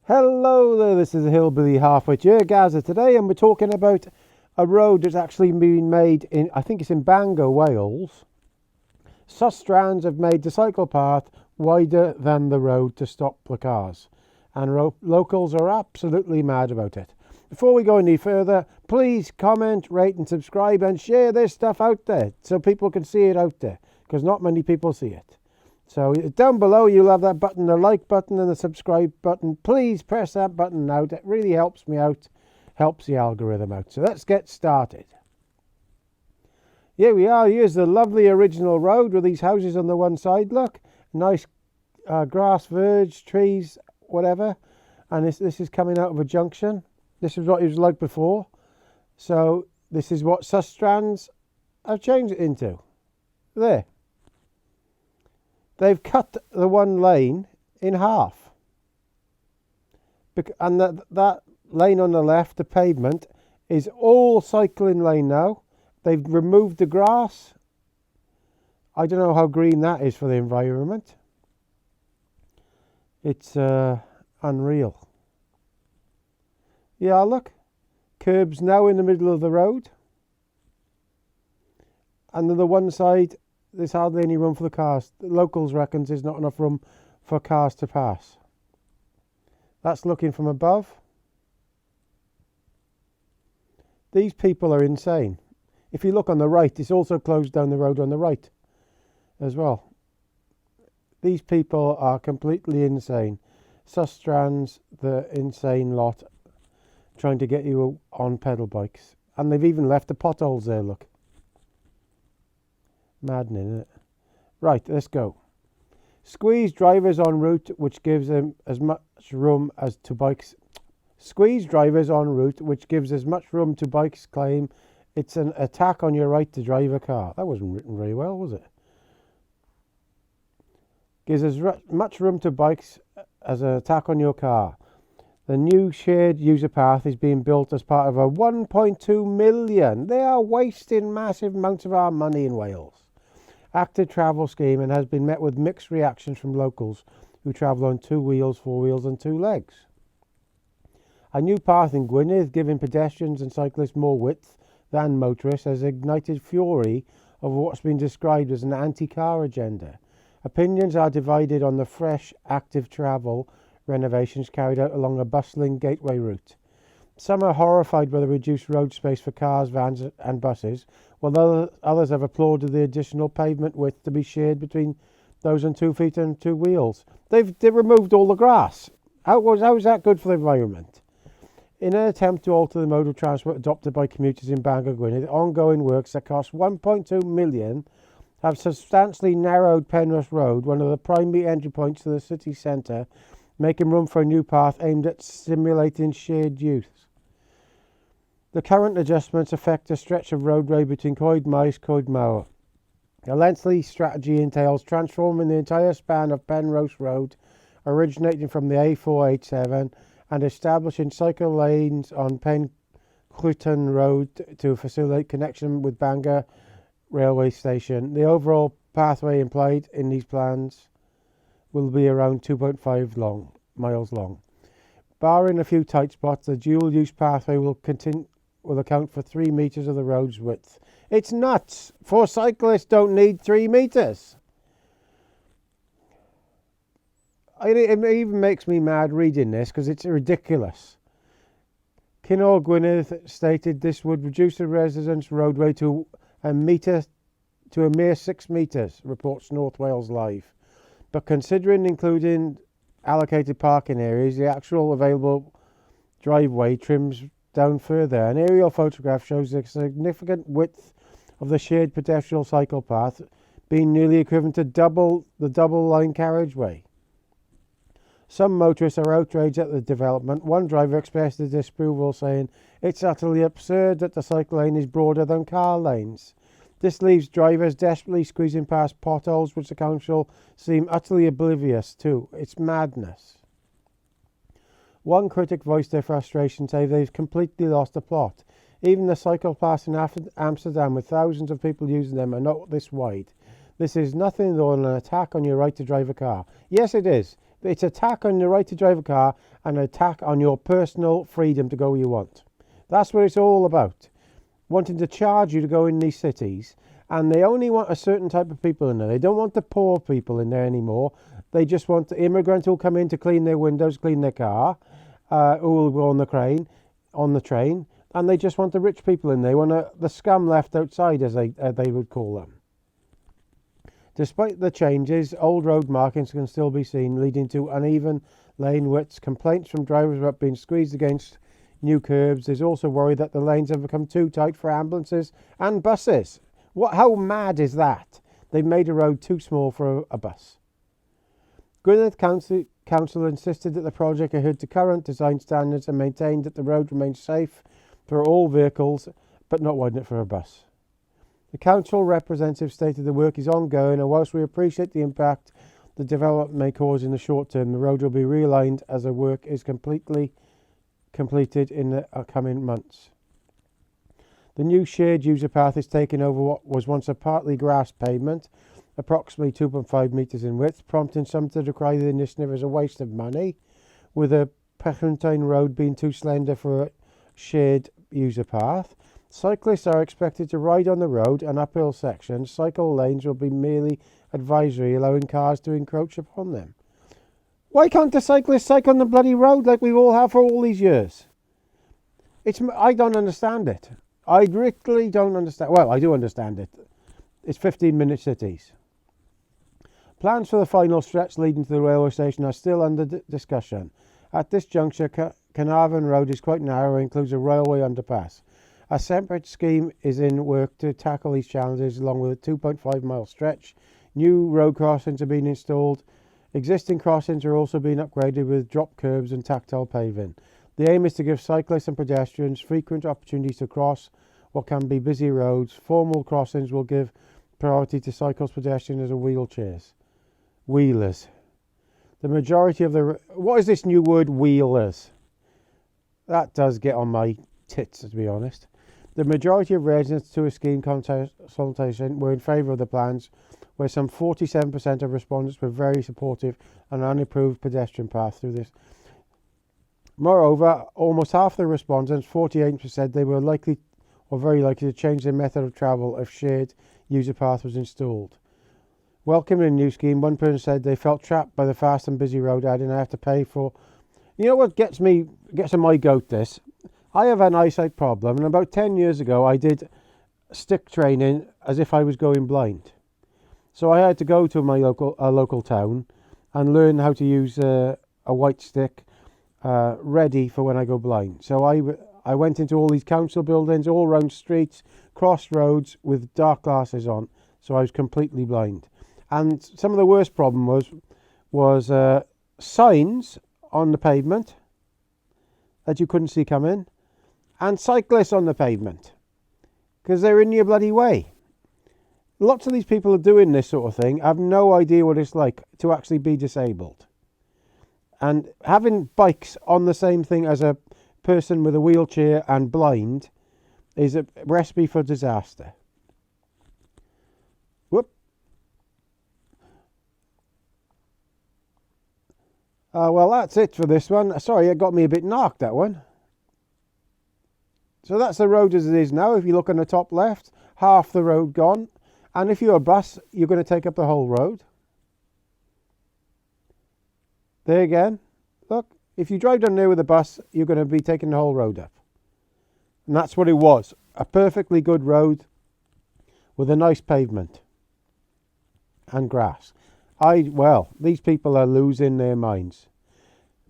Hello there, this is a Hillbilly Halfway to Gaza today, and we're talking about a road that's actually been made in, I think it's in Bangor, Wales. Sustrans have made the cycle path wider than the road to stop the cars, and locals are absolutely mad about it. Before we go any further, please comment, rate and subscribe and share this stuff out there so people can see it out there, because not many people see it. So down below you'll have that button, the like button and the subscribe button. Please press that button now. It really helps me out, helps the algorithm out. So let's get started. Here we are. Here's the lovely original road with these houses on the one side. Look, nice grass verge, trees, whatever. And this is coming out of a junction. This is what it was like before. So this is what Sustrans have changed it into. There. They've cut the one lane in half. And that lane on the left, the pavement, is all cycling lane now. They've removed the grass. I don't know how green that is for the environment. It's unreal. Yeah, look. Curbs now in the middle of the road. And then the one side, there's hardly any room for the cars. The locals reckon there's not enough room for cars to pass. That's looking from above. These people are insane. If you look on the right, it's also closed down the road on the right as well. These people are completely insane. Sustrans, the insane lot, trying to get you on pedal bikes. And they've even left the potholes there, look. Maddening, isn't it? Right, let's go. Squeeze drivers on route which gives them as much room as to bikes. Squeeze drivers on route which gives as much room to bikes claim it's an attack on your right to drive a car. That wasn't written very well, was it? Gives as much room to bikes as an attack on your car. The new shared user path is being built as part of a 1.2 million. They are wasting massive amounts of our money in Wales. Active travel scheme, and has been met with mixed reactions from locals who travel on 2 wheels, 4 wheels and 2 legs. A new path in Gwynedd, giving pedestrians and cyclists more width than motorists, has ignited fury over what's been described as an anti-car agenda. Opinions are divided on the fresh active travel renovations carried out along a bustling gateway route. Some are horrified by the reduced road space for cars, vans and buses, while others have applauded the additional pavement width to be shared between those on 2 feet and 2 wheels. They've removed all the grass. How is that good for the environment? In an attempt to alter the mode of transport adopted by commuters in Bangor, Gwynedd, ongoing works that cost 1.2 million have substantially narrowed Penrith Road, one of the primary entry points to the city centre, making room for a new path aimed at stimulating shared use. The current adjustments affect a stretch of roadway between Coed Maes and Coed Mawr. A lengthy strategy entails transforming the entire span of Penrose Road, originating from the A487, and establishing cycle lanes on Pencruiton Road to facilitate connection with Bangor railway station. The overall pathway implied in these plans will be around 2.5 miles long. Barring a few tight spots, the dual-use pathway will account for 3 metres of the road's width. It's nuts! 4 cyclists don't need 3 metres. It even makes me mad reading this because it's ridiculous. Kinnaul Gwynedd stated this would reduce the residents' roadway to a mere 6 metres, reports North Wales Live. But considering including allocated parking areas, the actual available driveway trims down further. An aerial photograph shows the significant width of the shared pedestrian cycle path being nearly equivalent to the double line carriageway. Some motorists are outraged at the development. One driver expressed his disapproval, saying, "It's utterly absurd that the cycle lane is broader than car lanes. This leaves drivers desperately squeezing past potholes, which the council seem utterly oblivious to. It's madness." One critic voiced their frustration, saying they've completely lost the plot. Even the cycle paths in Amsterdam, with thousands of people using them, are not this wide. This is nothing more than an attack on your right to drive a car. Yes, it is. It's an attack on your right to drive a car and an attack on your personal freedom to go where you want. That's what it's all about. Wanting to charge you to go in these cities, and they only want a certain type of people in there. They don't want the poor people in there anymore. They just want the immigrants who'll come in to clean their windows, clean their car, who will go on the train, and they just want the rich people in there. They want the scum left outside, as they would call them. Despite the changes, old road markings can still be seen, leading to uneven lane widths. Complaints from drivers about being squeezed against new curbs. There's also worry that the lanes have become too tight for ambulances and buses. How mad is that? They've made a road too small for a bus. Gwynedd Council insisted that the project adhered to current design standards and maintained that the road remains safe for all vehicles, but not wide enough for a bus. The council representative stated the work is ongoing, and whilst we appreciate the impact the development may cause in the short term, the road will be realigned as the work is completed in the coming months. The new shared user path is taking over what was once a partly grassed pavement, approximately 2.5 metres in width, prompting some to decry the initiative as a waste of money, with a Pechentine road being too slender for a shared user path. Cyclists are expected to ride on the road and uphill sections. Cycle lanes will be merely advisory, allowing cars to encroach upon them. Why can't the cyclists cycle on the bloody road like we all have for all these years? I don't understand it. I really don't understand. Well, I do understand it. It's 15-minute cities. Plans for the final stretch leading to the railway station are still under discussion. At this juncture, Carnarvon Road is quite narrow and includes a railway underpass. A separate scheme is in work to tackle these challenges, along with a 2.5-mile stretch. New road crossings are being installed. Existing crossings are also being upgraded with drop curbs and tactile paving. The aim is to give cyclists and pedestrians frequent opportunities to cross what can be busy roads. Formal crossings will give priority to cyclists, pedestrians and wheelers. The majority of the... What is this new word, wheelers? That does get on my tits, to be honest. The majority of residents to a scheme consultation were in favour of the plans, where some 47% of respondents were very supportive of an unapproved pedestrian path through this. Moreover, almost half the respondents, 48%, said they were likely or very likely to change their method of travel if shared user path was installed. Welcoming a new scheme, one person said they felt trapped by the fast and busy road, adding, I have to pay for... You know what gets on my goat this? I have an eyesight problem, and about 10 years ago I did stick training as if I was going blind. So I had to go to my local town and learn how to use a white stick ready for when I go blind. So I went into all these council buildings, all round streets, cross roads with dark glasses on, so I was completely blind. And some of the worst problem was signs on the pavement that you couldn't see coming, and cyclists on the pavement because they're in your bloody way. Lots of these people are doing this sort of thing. I have no idea what it's like to actually be disabled. And having bikes on the same thing as a person with a wheelchair and blind is a recipe for disaster. Whoop. Well, that's it for this one. Sorry, it got me a bit knocked, that one. So that's the road as it is now. If you look on the top left, half the road gone. And if you're a bus, you're going to take up the whole road. There again. Look, if you drive down there with a bus, you're going to be taking the whole road up. And that's what it was. A perfectly good road with a nice pavement and grass. These people are losing their minds.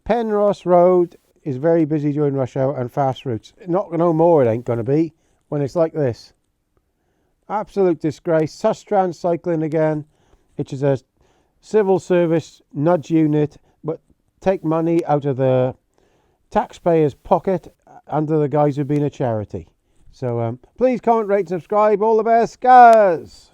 Penrose Road is very busy during rush hour and fast routes. No more it ain't going to be when it's like this. Absolute disgrace. Sustrans cycling again, which is a civil service nudge unit, but take money out of the taxpayer's pocket under the guise of being a charity. So please comment, rate, subscribe. All the best, guys.